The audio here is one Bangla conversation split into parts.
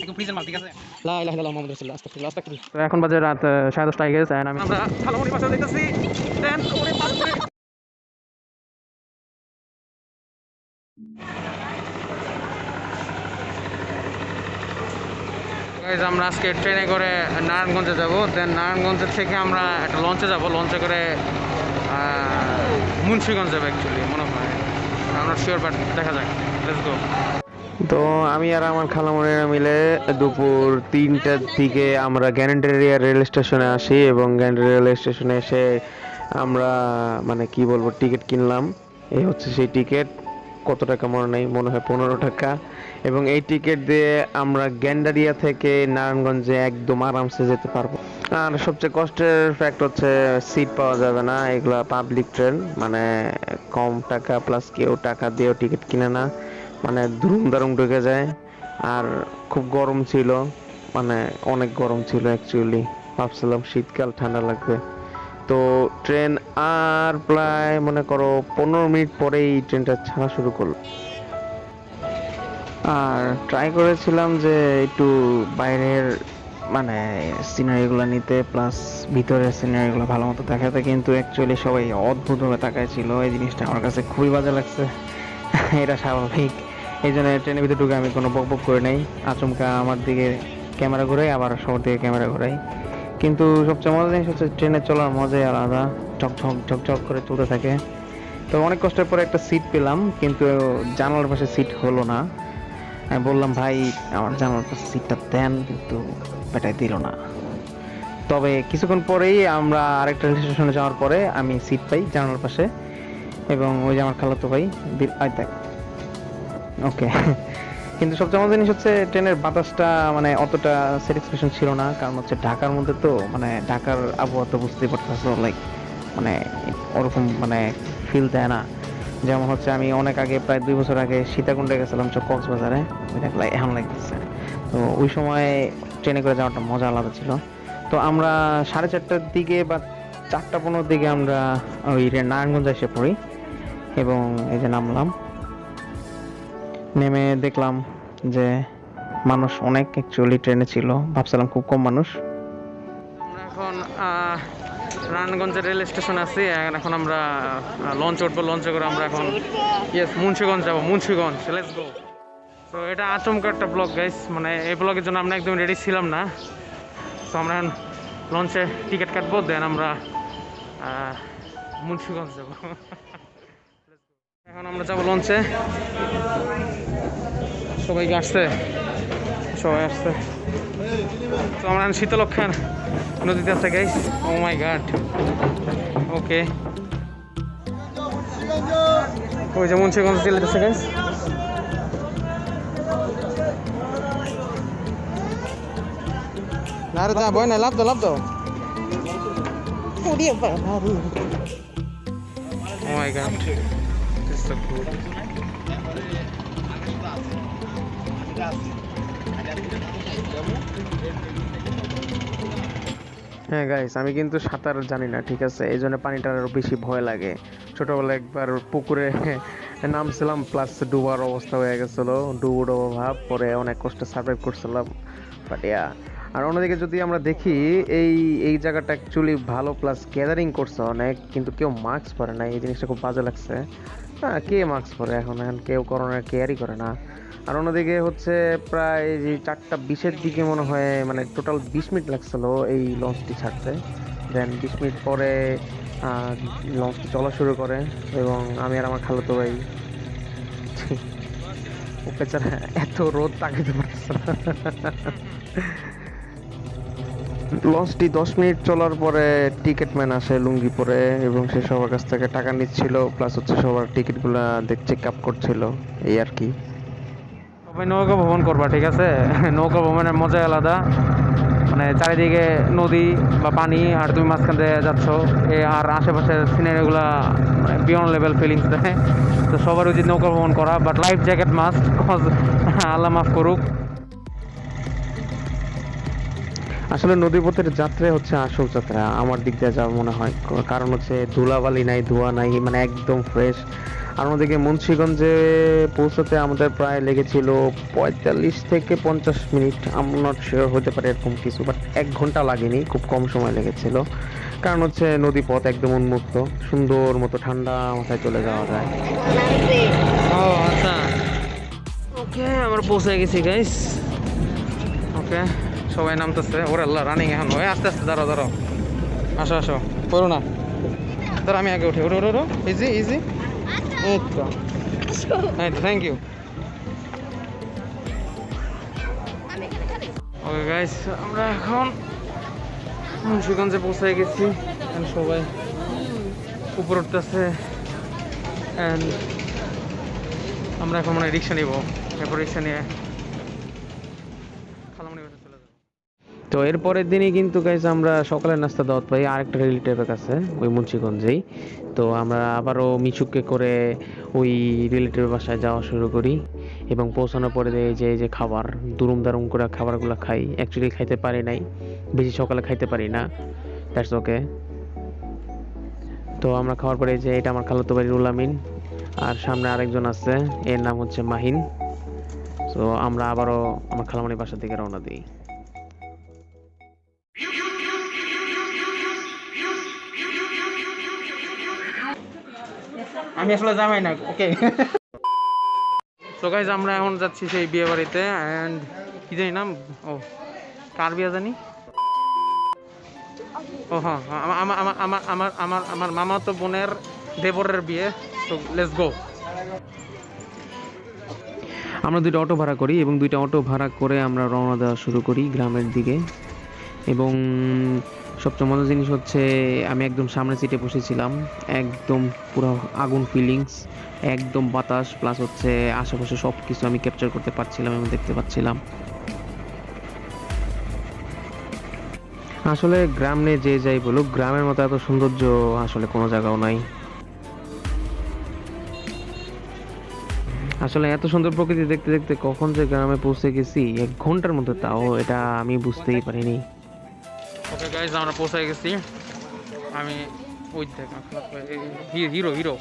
একদম ফ্রিজের মাল, ঠিক আছে? লা ইলাহা ইল্লাল্লাহ মুহাম্মাদুর রাসূলুল্লাহ আস্তাগফিরুল্লাহ আস্তাগফিরুল্লাহ। তো এখন বাজে রাত 10:30 গেছে, এন্ড আমরা খালামুড়ি পাশে দেখতেছি। দেন ওরে পার করে গাইস, আমরা আজকে ট্রেনে করে নারায়ণগঞ্জে যাব। দেন নারায়ণগঞ্জ থেকে আমরা একটা লঞ্চে যাব, লঞ্চে করে মুন্সিগঞ্জ যাবো অ্যাকচুয়ালি মনে হয়, আমরা শিওর, বাট দেখা যাক। Let's go. তো আমি আর আমার খালামণিরা মিলে দুপুর 3টার দিকে আমরা গ্যান্ডারিয়া রেল স্টেশনে আসি এবং গ্যান্ডারিয়া রেল স্টেশনে এসে আমরা মানে কি বলবো টিকিট কিনলাম। এই হচ্ছে সেই টিকিট। কত টাকা মনে নেই, মনে হয় 15 টাকা। এবং এই টিকিট দিয়ে আমরা গ্যান্ডারিয়া থেকে নারায়ণগঞ্জে একদম আরামসে যেতে পারবো। আর সবচেয়ে কষ্টের ফ্যাক্ট হচ্ছে সিট পাওয়া যাবে না। এগুলা পাবলিক ট্রেন, মানে কম টাকা প্লাস কেউ টাকা দিয়েও টিকিট কিনে না, মানে ধুম দারুম ঢুকে যায়। আর খুব গরম ছিল, মানে অনেক গরম ছিল অ্যাকচুয়ালি। ভাবছিলাম শীতকাল ঠান্ডা লাগবে। তো ট্রেন আর প্রায় মনে করো 15 মিনিট পরেই ট্রেনটা ছাড়া শুরু করলো। আর ট্রাই করেছিলাম যে একটু বাইরের মানে সিনারিগুলো নিতে, প্লাস ভিতরের সিনারিগুলো ভালো মতো দেখাতে, কিন্তু অ্যাকচুয়ালি সবাই অদ্ভুতভাবে তাকাইছিল। এই জিনিসটা আমার কাছে খুবই বাজে লাগছে। এটা স্বাভাবিক। এই জন্য ট্রেনের ভিতরে ঢুকে আমি কোনো বক বক করে নেই। আচমকা আমার দিকে ক্যামেরা ঘুরাই, আবার সবার দিকে ক্যামেরা ঘুরাই। কিন্তু সবচেয়ে মজার জিনিস হচ্ছে ট্রেনে চলার মজাই আলাদা। ঝকঝক ঝকঝক করে চলতে থাকে। তো অনেক কষ্টের পরে একটা সিট পেলাম, কিন্তু জানালার পাশে সিট হলো না। আমি বললাম, ভাই আমার জানালার পাশে সিটটা দেন, কিন্তু বেটাই দিল না। তবে কিছুক্ষণ পরেই আমরা আরেকটা রেল স্টেশনে যাওয়ার পরে আমি সিট পাই জানালার পাশে, এবং ওই যে আমার খালাতো ভাই দেখ ওকে। কিন্তু সবচেয়ে মজার জিনিস হচ্ছে ট্রেনের বাতাসটা মানে অতটা স্যাটিসফ্যাকশন ছিল না, কারণ হচ্ছে ঢাকার মধ্যে, তো মানে ঢাকার আবহাওয়া তো বুঝতেই পারতেছো, লাইক মানে ওরকম মানে ফিল দেয় না। যেমন হচ্ছে আমি অনেক আগে, প্রায় 2 বছর আগে সীতাকুণ্ডে গেছিলাম কক্সবাজারে, এখন লাগতেছে। তো ওই সময় ট্রেনে করে যাওয়াটা মজা আলাদা ছিল। তো আমরা 4:30টার দিকে বা 4:15 দিকে আমরা ওই নারায়ণগঞ্জ এসে পড়ি, এবং এই যে নামলাম। নেমে দেখলাম যে মানুষ অনেক অ্যাকচুয়ালি ট্রেনে ছিল, ভাবছিলাম খুব কম মানুষ। আমরা এখন নারায়ণগঞ্জের রেল স্টেশন আছি, এখন আমরা লঞ্চে উঠবো। লঞ্চে করে আমরা এখন মুন্সিগঞ্জ যাবো, মুন্সিগঞ্জ। Let's go. তো এটা আচমকা একটা ব্লগ গাইস, মানে এই ব্লগের জন্য আমরা একদম রেডি ছিলাম না। তো আমরা এখন লঞ্চে টিকিট কাটবো, দেন আমরা মুন্সিগঞ্জ যাবো। এখন আমরা যাবো লঞ্চে। সবাইকে আসছে, সবাই আসছে। তো আমরা শীতলক্ষার নদীতে আছে গাইস। ও মাই গড। ওকে, ওই যে মুন্সিগঞ্জ চলে যাচ্ছে গাইস। না রে, বই না, লাভ দাও। Oh my god, this is so cool. হ্যাঁ গাইস, আমি কিন্তু সাঁতার জানি না, ঠিক আছে? এই জন্য পানিটার আরো বেশি ভয় লাগে। ছোটবেলায় একবার পুকুরে নামছিলাম, প্লাস ডুবার অবস্থা হয়ে গেছিল, ডুবো ভাব। পরে অনেক কষ্টে সার্ভাইভ করছিলাম, বাট আর অন্যদিকে যদি আমরা দেখি, এই জায়গাটা অ্যাকচুয়ালি ভালো, প্লাস গ্যাদারিং করছে অনেক, কিন্তু কেউ মাস্ক পরে না। এই জিনিসটা খুব বাজে লাগছে। হ্যাঁ, কে মাস্ক পরে? এখন কেউ করোনার কেয়ারই করে না। আর অন্যদিকে হচ্ছে প্রায় যে 4:20-এর দিকে মনে হয়, মানে টোটাল 20 মিনিট লাগছিল এই লঞ্চটি ছাড়তে। দেন 20 মিনিট পরে লঞ্চটি চলা শুরু করে, এবং আমি আর আমার খালাতো ভাই ও বেচারা এত রোদ তাকাতে পারছে না। লঞ্চটি 10 মিনিট চলার পরে টিকিট ম্যান আসে লুঙ্গি পরে, এবং সে সবার কাছ থেকে টাকা নিচ্ছিল, প্লাস হচ্ছে সবার টিকিটগুলা চেক আপ করছিল, এই আর কি। সবাই নৌকা ভ্রমণ করবা, ঠিক আছে? নৌকা ভ্রমণের মজাই আলাদা। মানে চারিদিকে নদী বা পানি, আর তুমি মাঝখান দিয়ে যাচ্ছ, আর আশেপাশের সিনারিগুলা মানে বিয়ন্ড লেভেল ফিলিংস দেয়। তো সবার উচিত নৌকা ভ্রমণ করা, but life jacket must, cause আল্লাহ মাফ করুক। আসলে নদীপথের যাত্রা হচ্ছে আসল যাত্রা আমার দিক দিয়ে যা মনে হয়, কারণ হচ্ছে ধুলাবালি নাই, ধোঁয়া নাই, মানে একদম ফ্রেশ। আর ওদিকে মুন্সিগঞ্জে পৌঁছতে আমাদের প্রায় লেগেছিল 45 থেকে 50 মিনিট, আমি নট শিওর, হতে পারে এরকম কিছু, বাট 1 ঘন্টা লাগেনি, খুব কম সময় লেগেছিল। কারণ হচ্ছে নদী পথ একদম উন্মুক্ত, সুন্দর মতো ঠান্ডা মাথায় চলে যাওয়া যায়। ও আচ্ছা, ওকে আমরা পৌঁছে গেছি গাইস। ওকে সবাই নামতেছে। ওরে আল্লাহ, রানিং এখন। ওই আস্তে আস্তে, দাঁড়াও দাঁড়াও, আসো আসো, করো না, দাঁড়া আমি আগে উঠি। ওরো ওরো ওরো, ইজি ইজি, এই তো, এই তো, থ্যাংক ইউ। ওকে গাইস, আমরা এখন মুন্সিগঞ্জে পৌঁছে গেছি। এখন সবাই উপর উঠতেছে, অ্যান্ড আমরা এখন মানে রিক্সা নিব। এরপর রিক্সা নিয়ে খালামণি বাসা চলে যাবো। তো এর পরের দিনই কিন্তু গাইজ আমরা সকালের নাস্তা দাওয়াত পাই আরেকটা রিলেটিভের কাছে, ওই মুন্সিগঞ্জেই। তো আমরা আবারও মিশুককে করে ওই রিলেটিভের বাসায় যাওয়া শুরু করি, এবং পৌঁছানোর পরে এই যে খাবার, দুরুম দারুম করে খাবারগুলো খাই। অ্যাকচুয়ালি খাইতে পারি নাই, বেশি সকালে খাইতে পারি না, দ্যাটস ওকে। তো আমরা খাওয়ার পরে যে এটা আমার খালাতো ভাই রুল আমিন, আর সামনে আরেকজন আছে, এর নাম হচ্ছে মাহিন। তো আমরা আবারও আমার খালামণির বাসা থেকে রওনা দিই। আমি আসলে জামাই না, ওকে। তো গাইজ আমরা এখন যাচ্ছি সেই বিয়ে বাড়িতে, অ্যান্ড কি জানি নাম, ও কার বিয়ে জানি, ও হ্যাঁ, আমার আমার আমার আমার আমার আমার মামাতো বোনের দেবরের বিয়ে। তো লেটস গো। আমরা দুইটা অটো ভাড়া করি এবং দুইটা অটো ভাড়া করে আমরা রওনা দেওয়া শুরু করি গ্রামের দিকে। এবং সবচেয়ে মজার জিনিস হচ্ছে আমি একদম সামনের সিটে বসেছিলাম, একদম পুরো আগুন ফিলিংস, একদম বাতাস, প্লাস হচ্ছে আশেপাশে সব কিছু আমি ক্যাপচার করতে পারছিলাম এবং দেখতে পাচ্ছিলাম। আসলে গ্রামে যে যাই বলুক, গ্রামের মতো এত সৌন্দর্য আসলে কোনো জায়গাও নাই। আসলে এত সুন্দর প্রকৃতি দেখতে দেখতে কখন যে গ্রামে পৌঁছে গেছি 1 ঘন্টার মধ্যে, তাও এটা আমি বুঝতেই পারিনি। ওকে গাইজ আমরা পৌঁছে গেছি। আমি ওই দেখ হিরো হিরো।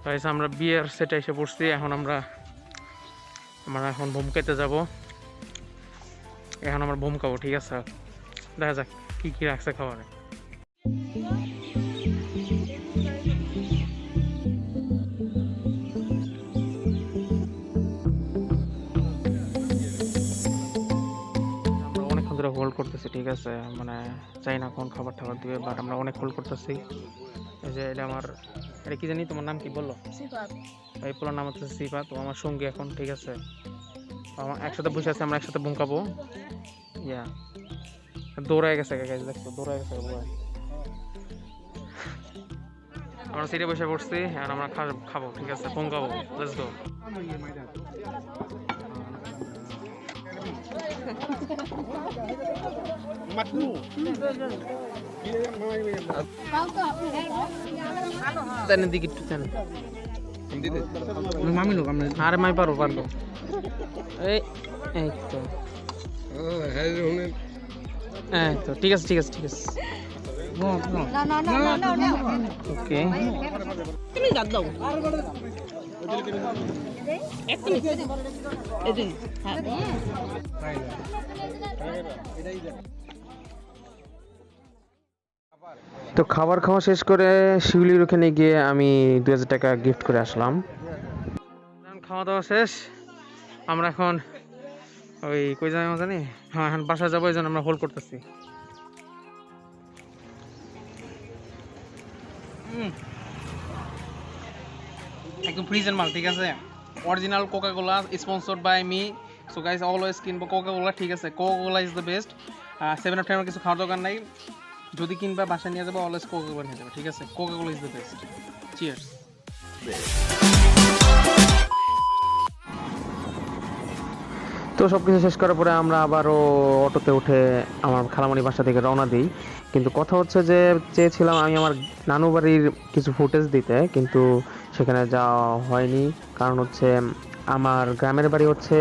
গাইজ আমরা বিয়ের সেটে এসে পড়ছি। এখন আমরা এখন বোম খেতে যাবো। এখন আমরা বোম খাবো, ঠিক আছে? দেখা যাক কি কি রাখছে খাবারে। হোল্ড করতেছি, ঠিক আছে, মানে চাই না কোন খাবার টাবার দিবে, বাট আমরা অনেক হোল্ড করতেছি। এই যে এটা আমার, এটা কি জানি, তোমার নাম কি বললো? এই পোলার নাম হচ্ছে সিফা। তো আমার সঙ্গী এখন, ঠিক আছে, আমার একসাথে বসে আছে, আমরা একসাথে বোম খাবো। ইয়া দৌড়ায় গেছে, দেখছো দৌড়ায় গেছে। আমরা সিটে বসে পড়ছি, আর আমরা খাবো, ঠিক আছে, বোম খাবো। Let's go. দিকে একটু চান, মামি লোক আমরা, আরে মাই পারো পারবো। এই এই তো, এই তো, ঠিক আছে ঠিক আছে ঠিক আছে, ওকে। তো খাবার খাওয়া শেষ করে শিউলির ওখানে গিয়ে আমি 2000 টাকা গিফট করে আসলাম। খাওয়া দাওয়া শেষ, আমরা এখন ওই কই যাবো জানি, হ্যাঁ এখন বাসা যাবো, এই জন্য আমরা হোল্ড করতেছি। একদম ফ্রিজের মাল, ঠিক আছে, original Coca Cola, sponsored by me. So guys always কিনবো কোকা কোলা, ঠিক আছে, Coca Cola is the best. 7 of 10 কিছু খাওয়ার দরকার নাই, যদি কিনবা বাসায় নিয়ে যাবো, অলওয়েজ কোকা কোলা নিয়ে যাবো, ঠিক আছে, Coca Cola is the best. Cheers. তো সব কিছু শেষ করার পরে আমরা আবারও অটোতে উঠে আমার খালামণি বাসা থেকে রওনা দিই। কিন্তু কথা হচ্ছে যে চেয়েছিলাম আমি আমার নানু বাড়ির কিছু ফুটেজ দিতে, কিন্তু সেখানে যাওয়া হয়নি। কারণ হচ্ছে আমার গ্রামের বাড়ি হচ্ছে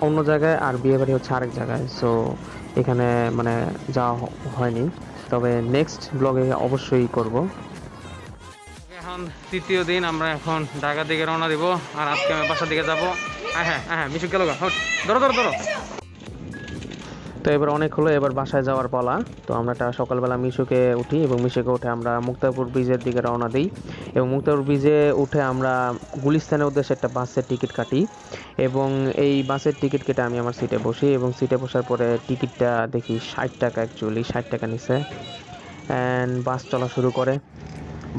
অন্য জায়গায়, আর বিয়ে বাড়ি হচ্ছে আরেক জায়গায়। সো এখানে মানে যাওয়া হয়নি, তবে নেক্সট ব্লগে অবশ্যই করব। এখন তৃতীয় দিন, আমরা এখন ঢাকার দিকে রওনা দিব, আর আজকে আমি বাসার দিকে যাবো। হ্যাঁ হ্যাঁ, মিশু গেল, ধরো ধরো ধরো। তো এবার অনেক হলো, এবার বাসায় যাওয়ার পালা। তো আমরা সকালবেলা মিশুকে উঠি এবং মিশুকে উঠে আমরা মুক্তাপুর ব্রিজের দিকে রওনা দিই এবং মুক্তাপুর ব্রিজে উঠে আমরা গুলিস্তানের উদ্দেশ্যে একটা বাসের টিকিট কাটি এবং এই বাসের টিকিট কেটে আমি আমার সিটে বসি এবং সিটে বসার পরে টিকিটটা দেখি 60 টাকা, অ্যাকচুয়ালি 60 টাকা নিছে। অ্যান্ড বাস চলা শুরু করে।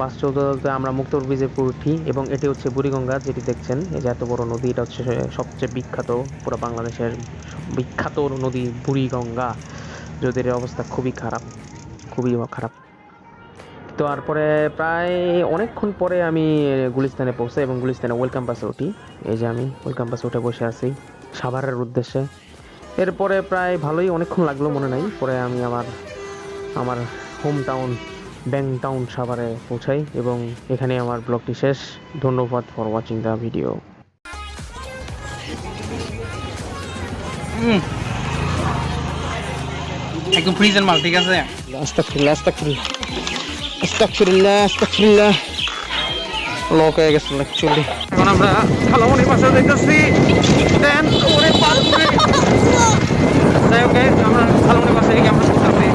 বাস চলতে চলতে আমরা মুক্তাপুর ব্রিজে উঠি এবং এটি হচ্ছে বুড়িগঙ্গা, যেটি দেখছেন এই যে এত বড় নদী, এটা হচ্ছে সবচেয়ে বিখ্যাত, পুরো বাংলাদেশের বিখ্যাত নদী বুড়িগঙ্গা, যদির অবস্থা খুবই খারাপ, খুবই খারাপ। তো তারপরে প্রায় অনেকক্ষণ পরে আমি গুলিস্তানে পৌঁছাই এবং গুলিস্তানে ওয়েলকাম বাসে উঠি। এই যে আমি ওয়েলকাম বাসে উঠে বসে আছি সাভারের উদ্দেশ্যে। এরপরে প্রায় ভালোই অনেকক্ষণ লাগলো, মনে নাই, পরে আমি আমার আমার হোম টাউন ব্যাং টাউন সাভারে পৌঁছাই এবং এখানে আমার ব্লগটি শেষ। ধন্যবাদ ফর ওয়াচিং দ্য ভিডিও। একদম ফ্রিজের মাল, ঠিক আছে। আস্তাগফিরুল্লাহ আস্তাগফিরুল্লাহ আস্তাগফিরুল্লাহ আস্তাগফিরুল্লাহ, লক হয়ে গেছে অ্যাকচুয়ালি। এখন আমরা খালামণির বাসা যাইতেছি। দেন ওরে পার করে যাই হোক guys, আমরা খালামণির বাসায় ক্যাম্পাস করতেছি।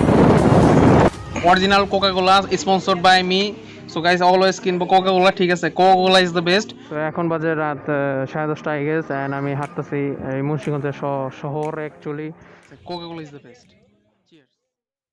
Original Coca Cola sponsored by me. So guys always কিনবো কোকা কোলা, ঠিক আছে, Coca Cola is the best. তো এখন বাজে রাত 10:30 আই গেস, এন্ড আমি হাঁটতেছি এই মুন্সিগঞ্জের শহর, actually Coca Cola is the best.